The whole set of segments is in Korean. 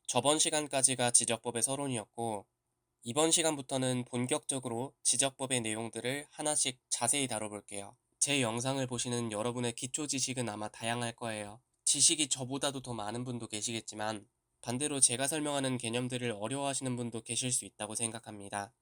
저번 시간까지가 지적법의 서론이었고, 이번 시간부터는 본격적으로 지적법의 내용들을 하나씩 자세히 다뤄볼게요. 제 영상을 보시는 여러분의 기초 지식은 아마 다양할 거예요. 지식이 저보다도 더 많은 분도 계시겠지만, 반대로 제가 설명하는 개념들을 어려워하시는 분도 계실 수 있다고 생각합니다.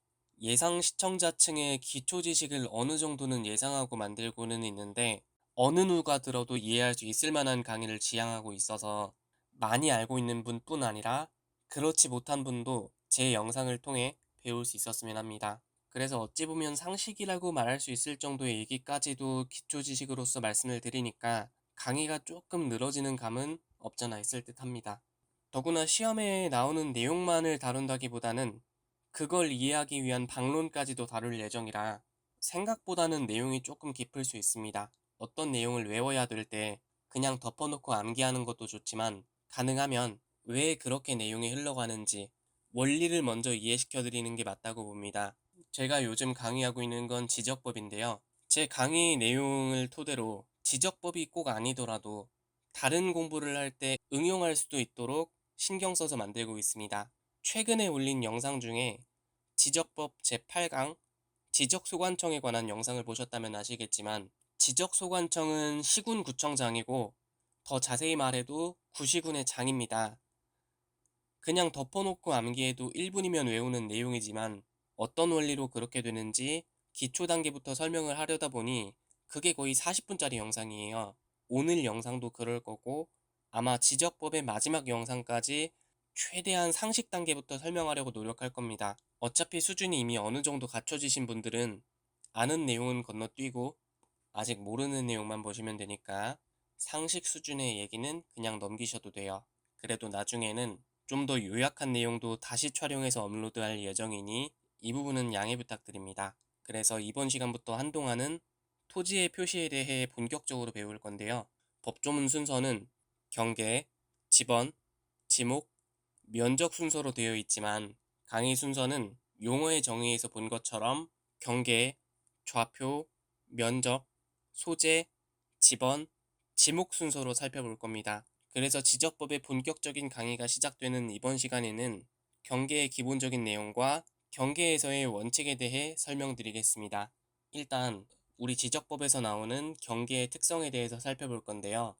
예상 시청자층의 기초 지식을 어느 정도는 예상하고 만들고는 있는데, 어느 누가 들어도 이해할 수 있을 만한 강의를 지향하고 있어서 많이 알고 있는 분뿐 아니라 그렇지 못한 분도 제 영상을 통해 배울 수 있었으면 합니다. 그래서 어찌 보면 상식이라고 말할 수 있을 정도의 얘기까지도 기초 지식으로서 말씀을 드리니까 강의가 조금 늘어지는 감은 없잖아 있을 듯 합니다. 더구나 시험에 나오는 내용만을 다룬다기보다는 그걸 이해하기 위한 방론까지도 다룰 예정이라 생각보다는 내용이 조금 깊을 수 있습니다. 어떤 내용을 외워야 될 때 그냥 덮어놓고 암기하는 것도 좋지만 가능하면 왜 그렇게 내용이 흘러가는지 원리를 먼저 이해시켜 드리는 게 맞다고 봅니다. 제가 요즘 강의하고 있는 건 지적법인데요. 제 강의 내용을 토대로 지적법이 꼭 아니더라도 다른 공부를 할 때 응용할 수도 있도록 신경 써서 만들고 있습니다. 최근에 올린 영상 중에 지적법 제8강 지적소관청에 관한 영상을 보셨다면 아시겠지만 지적소관청은 시군구청장이고 더 자세히 말해도 구시군의 장입니다. 그냥 덮어놓고 암기해도 1분이면 외우는 내용이지만 어떤 원리로 그렇게 되는지 기초 단계부터 설명을 하려다 보니 그게 거의 40분짜리 영상이에요. 오늘 영상도 그럴 거고 아마 지적법의 마지막 영상까지 최대한 상식 단계부터 설명하려고 노력할 겁니다. 어차피 수준이 이미 어느 정도 갖춰지신 분들은 아는 내용은 건너뛰고 아직 모르는 내용만 보시면 되니까 상식 수준의 얘기는 그냥 넘기셔도 돼요. 그래도 나중에는 좀 더 요약한 내용도 다시 촬영해서 업로드할 예정이니 이 부분은 양해 부탁드립니다. 그래서 이번 시간부터 한동안은 토지의 표시에 대해 본격적으로 배울 건데요. 법조문 순서는 경계, 지번, 지목, 면적 순서로 되어 있지만 강의 순서는 용어의 정의에서 본 것처럼 경계, 좌표, 면적, 소재, 지번, 지목 순서로 살펴볼 겁니다. 그래서 지적법의 본격적인 강의가 시작되는 이번 시간에는 경계의 기본적인 내용과 경계에서의 원칙에 대해 설명드리겠습니다. 일단 우리 지적법에서 나오는 경계의 특성에 대해서 살펴볼 건데요.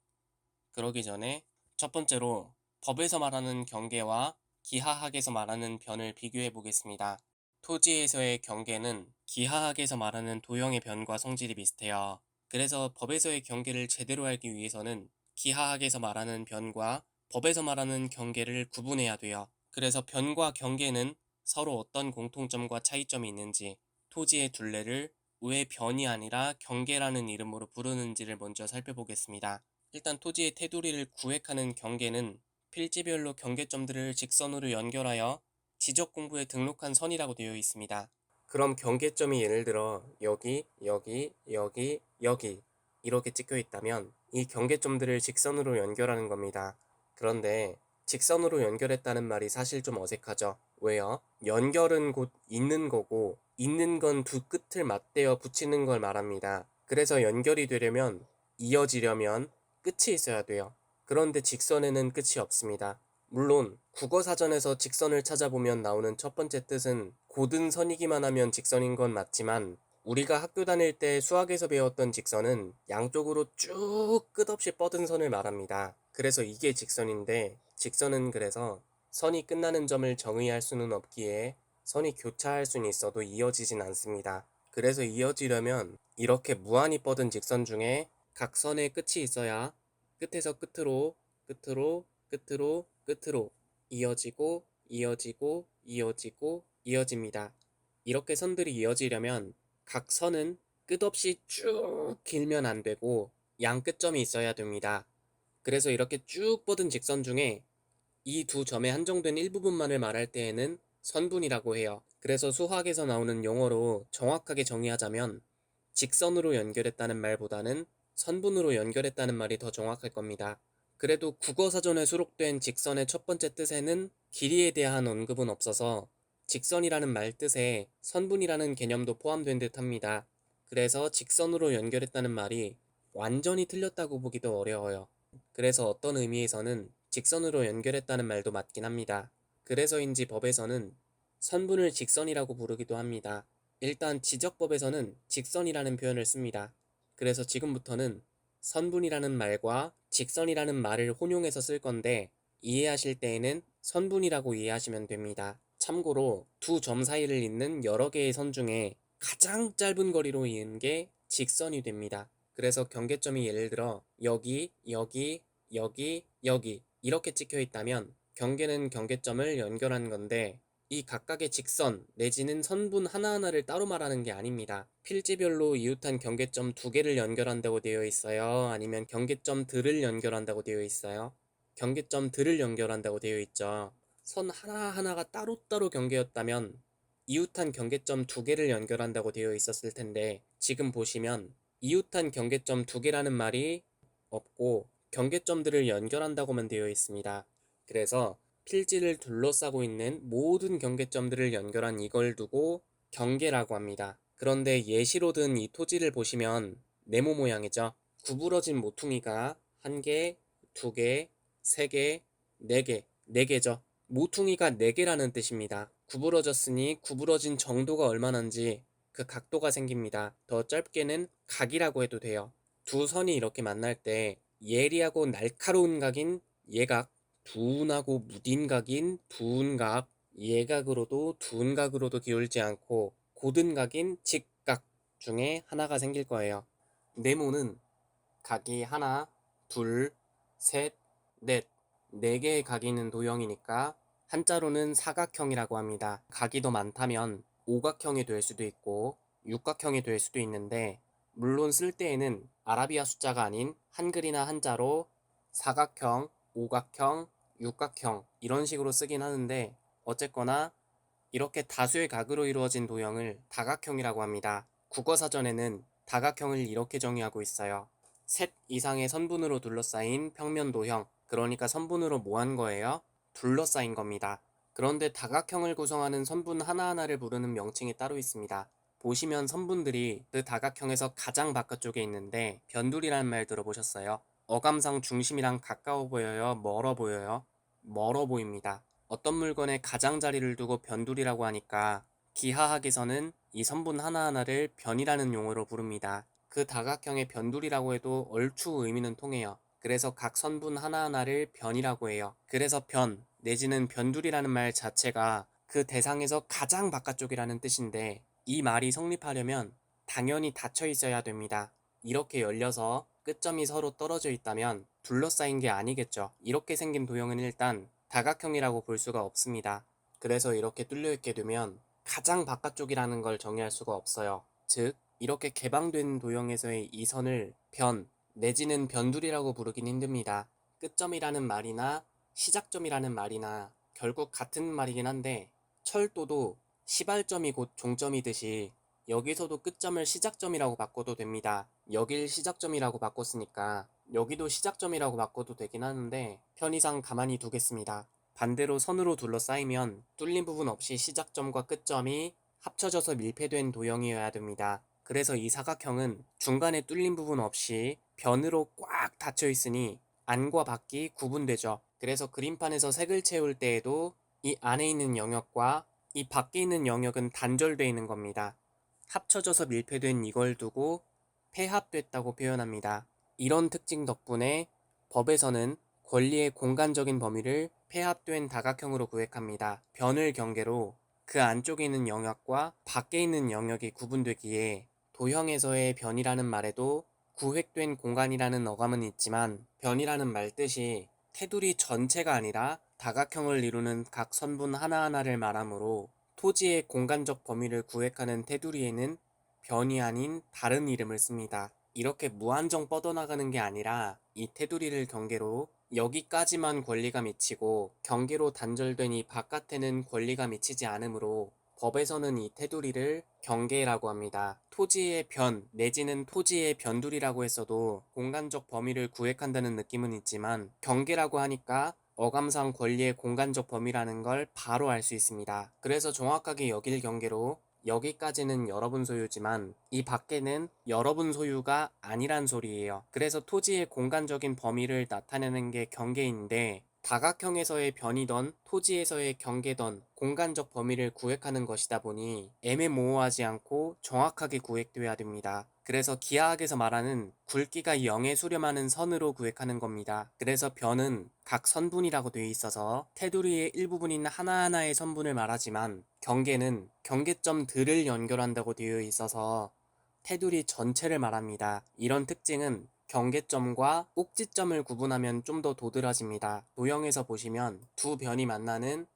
그러기 전에 첫 번째로 법에서 말하는 경계와 기하학에서 말하는 변을 비교해 보겠습니다. 토지에서의 경계는 기하학에서 말하는 도형의 변과 성질이 비슷해요. 그래서 법에서의 경계를 제대로 알기 위해서는 기하학에서 말하는 변과 법에서 말하는 경계를 구분해야 돼요. 그래서 변과 경계는 서로 어떤 공통점과 차이점이 있는지, 토지의 둘레를 왜 변이 아니라 경계라는 이름으로 부르는지를 먼저 살펴보겠습니다. 일단 토지의 테두리를 구획하는 경계는 필지별로 경계점들을 직선으로 연결하여 지적 공부에 등록한 선이라고 되어 있습니다. 그럼 경계점이 예를 들어 여기, 여기, 여기, 여기 이렇게 찍혀 있다면 이 경계점들을 직선으로 연결하는 겁니다. 그런데 직선으로 연결했다는 말이 사실 좀 어색하죠. 왜요? 연결은 곧 있는 거고 있는 건 두 끝을 맞대어 붙이는 걸 말합니다. 그래서 연결이 되려면 이어지려면 끝이 있어야 돼요. 그런데 직선에는 끝이 없습니다. 물론 국어사전에서 직선을 찾아보면 나오는 첫 번째 뜻은 곧은 선이기만 하면 직선인 건 맞지만 우리가 학교 다닐 때 수학에서 배웠던 직선은 양쪽으로 쭉 끝없이 뻗은 선을 말합니다. 그래서 이게 직선인데 직선은 그래서 선이 끝나는 점을 정의할 수는 없기에 선이 교차할 수는 있어도 이어지진 않습니다. 그래서 이어지려면 이렇게 무한히 뻗은 직선 중에 각선의 끝이 있어야 끝에서 끝으로 끝으로 끝으로 끝으로 이어지고 이어지고 이어지고 이어집니다. 이렇게 선들이 이어지려면 각 선은 끝없이 쭉 길면 안 되고 양 끝점이 있어야 됩니다. 그래서 이렇게 쭉 뻗은 직선 중에 이 두 점의 한정된 일부분만을 말할 때에는 선분이라고 해요. 그래서 수학에서 나오는 용어로 정확하게 정의하자면 직선으로 연결했다는 말보다는 선분으로 연결했다는 말이 더 정확할 겁니다. 그래도 국어사전에 수록된 직선의 첫 번째 뜻에는 길이에 대한 언급은 없어서 직선이라는 말 뜻에 선분이라는 개념도 포함된 듯 합니다. 그래서 직선으로 연결했다는 말이 완전히 틀렸다고 보기도 어려워요. 그래서 어떤 의미에서는 직선으로 연결했다는 말도 맞긴 합니다. 그래서인지 법에서는 선분을 직선이라고 부르기도 합니다. 일단 지적법에서는 직선이라는 표현을 씁니다. 그래서 지금부터는 선분이라는 말과 직선이라는 말을 혼용해서 쓸 건데 이해하실 때에는 선분이라고 이해하시면 됩니다. 참고로 두 점 사이를 잇는 여러 개의 선 중에 가장 짧은 거리로 이은 게 직선이 됩니다. 그래서 경계점이 예를 들어 여기, 여기, 여기, 여기 이렇게 찍혀 있다면 경계는 경계점을 연결한 건데 이 각각의 직선 내지는 선분 하나하나를 따로 말하는 게 아닙니다. 필지별로 이웃한 경계점 두 개를 연결한다고 되어 있어요? 아니면 경계점들을 연결한다고 되어 있어요? 경계점들을 연결한다고 되어 있죠. 선 하나하나가 따로따로 경계였다면 이웃한 경계점 두 개를 연결한다고 되어 있었을 텐데 지금 보시면 이웃한 경계점 두 개라는 말이 없고 경계점들을 연결한다고만 되어 있습니다. 그래서 필지를 둘러싸고 있는 모든 경계점들을 연결한 이걸 두고 경계라고 합니다. 그런데 예시로 든 이 토지를 보시면 네모 모양이죠. 구부러진 모퉁이가 한 개, 두 개, 세 개, 네 개, 네 개죠. 모퉁이가 네 개라는 뜻입니다. 구부러졌으니 구부러진 정도가 얼마나인지 그 각도가 생깁니다. 더 짧게는 각이라고 해도 돼요. 두 선이 이렇게 만날 때 예리하고 날카로운 각인 예각, 둔하고 무딘 각인 둔각, 예각으로도 둔각으로도 기울지 않고 고든 각인 직각 중에 하나가 생길 거예요. 네모는 각이 하나, 둘, 셋, 넷, 네 개의 각이 있는 도형이니까 한자로는 사각형이라고 합니다. 각이 더 많다면 오각형이 될 수도 있고 육각형이 될 수도 있는데 물론 쓸 때에는 아라비아 숫자가 아닌 한글이나 한자로 사각형, 오각형, 육각형 이런 식으로 쓰긴 하는데 어쨌거나 이렇게 다수의 각으로 이루어진 도형을 다각형이라고 합니다. 국어사전에는 다각형을 이렇게 정의하고 있어요. 셋 이상의 선분으로 둘러싸인 평면 도형, 그러니까 선분으로 뭐한 거예요? 둘러싸인 겁니다. 그런데 다각형을 구성하는 선분 하나하나를 부르는 명칭이 따로 있습니다. 보시면 선분들이 그 다각형에서 가장 바깥쪽에 있는데 변두리라는 말 들어보셨어요? 어감상 중심이랑 가까워 보여요? 멀어 보여요? 멀어 보입니다. 어떤 물건에 가장자리를 두고 변두리라고 하니까 기하학에서는 이 선분 하나하나를 변이라는 용어로 부릅니다. 그 다각형의 변두리라고 해도 얼추 의미는 통해요. 그래서 각 선분 하나하나를 변이라고 해요. 그래서 변 내지는 변두리라는 말 자체가 그 대상에서 가장 바깥쪽이라는 뜻인데 이 말이 성립하려면 당연히 닫혀 있어야 됩니다. 이렇게 열려서 끝점이 서로 떨어져 있다면 둘러싸인 게 아니겠죠. 이렇게 생긴 도형은 일단 다각형이라고 볼 수가 없습니다. 그래서 이렇게 뚫려 있게 되면 가장 바깥쪽이라는 걸 정의할 수가 없어요. 즉, 이렇게 개방된 도형에서의 이 선을 변 내지는 변두리라고 부르긴 힘듭니다. 끝점이라는 말이나 시작점이라는 말이나 결국 같은 말이긴 한데 철도도 시발점이 곧 종점이듯이 여기서도 끝점을 시작점이라고 바꿔도 됩니다. 여길 시작점이라고 바꿨으니까 여기도 시작점이라고 바꿔도 되긴 하는데 편의상 가만히 두겠습니다. 반대로 선으로 둘러싸이면 뚫린 부분 없이 시작점과 끝점이 합쳐져서 밀폐된 도형이어야 됩니다. 그래서 이 사각형은 중간에 뚫린 부분 없이 변으로 꽉 닫혀 있으니 안과 밖이 구분되죠. 그래서 그림판에서 색을 채울 때에도 이 안에 있는 영역과 이 밖에 있는 영역은 단절되어 있는 겁니다. 합쳐져서 밀폐된 이걸 두고 폐합됐다고 표현합니다. 이런 특징 덕분에 법에서는 권리의 공간적인 범위를 폐합된 다각형으로 구획합니다. 변을 경계로 그 안쪽에 있는 영역과 밖에 있는 영역이 구분되기에 도형에서의 변이라는 말에도 구획된 공간이라는 어감은 있지만 변이라는 말 뜻이 테두리 전체가 아니라 다각형을 이루는 각 선분 하나하나를 말하므로 토지의 공간적 범위를 구획하는 테두리에는 변이 아닌 다른 이름을 씁니다. 이렇게 무한정 뻗어나가는 게 아니라 이 테두리를 경계로 여기까지만 권리가 미치고 경계로 단절된 이 바깥에는 권리가 미치지 않으므로 법에서는 이 테두리를 경계라고 합니다. 토지의 변 내지는 토지의 변두리라고 했어도 공간적 범위를 구획한다는 느낌은 있지만 경계라고 하니까 어감상 권리의 공간적 범위라는 걸 바로 알 수 있습니다. 그래서 정확하게 여길 경계로 여기까지는 여러분 소유지만 이 밖에는 여러분 소유가 아니란 소리예요. 그래서 토지의 공간적인 범위를 나타내는 게 경계인데 다각형에서의 변이던 토지에서의 경계던 공간적 범위를 구획하는 것이다 보니 애매모호하지 않고 정확하게 구획되어야 됩니다. 그래서 기하학에서 말하는 굵기가 0에 수렴하는 선으로 구획하는 겁니다. 그래서 변은 각 선분이라고 되어 있어서 테두리의 일부분인 하나하나의 선분을 말하지만 경계는 경계점들을 연결한다고 되어 있어서 테두리 전체를 말합니다. 이런 특징은 경계점과 꼭지점을 구분하면 좀 더 도드라집니다. 도형에서 보시면 두 변이 만나는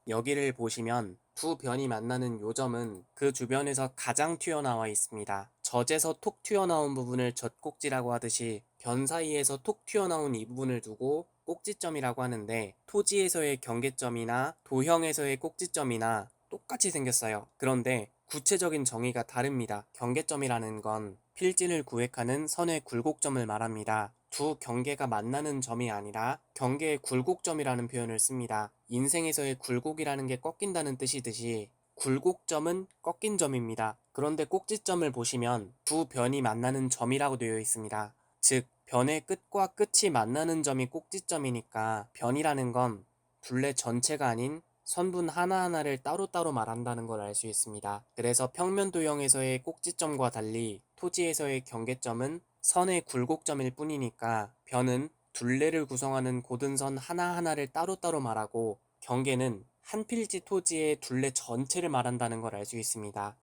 여기를 보시면 두 변이 만나는 요점은 그 주변에서 가장 튀어나와 있습니다. 젖에서 톡 튀어나온 부분을 젖꼭지라고 하듯이 변 사이에서 톡 튀어나온 이 부분을 두고 꼭지점이라고 하는데, 토지에서의 경계점이나 도형에서의 꼭지점이나 똑같이 생겼어요. 그런데 구체적인 정의가 다릅니다. 경계점이라는 건 필진을 구획하는 선의 굴곡점을 말합니다. 두 경계가 만나는 점이 아니라 경계의 굴곡점이라는 표현을 씁니다. 인생에서의 굴곡이라는 게 꺾인다는 뜻이듯이 굴곡점은 꺾인 점입니다. 그런데 꼭지점을 보시면 두 변이 만나는 점이라고 되어 있습니다. 즉, 변의 끝과 끝이 만나는 점이 꼭지점이니까 변이라는 건 둘레 전체가 아닌 선분 하나하나를 따로따로 말한다는 걸 알 수 있습니다. 그래서 평면 도형에서의 꼭지점과 달리 토지에서의 경계점은 선의 굴곡점일 뿐이니까 변은 둘레를 구성하는 고든선 하나하나를 따로따로 말하고, 경계는 한 필지 토지의 둘레 전체를 말한다는 걸 알 수 있습니다.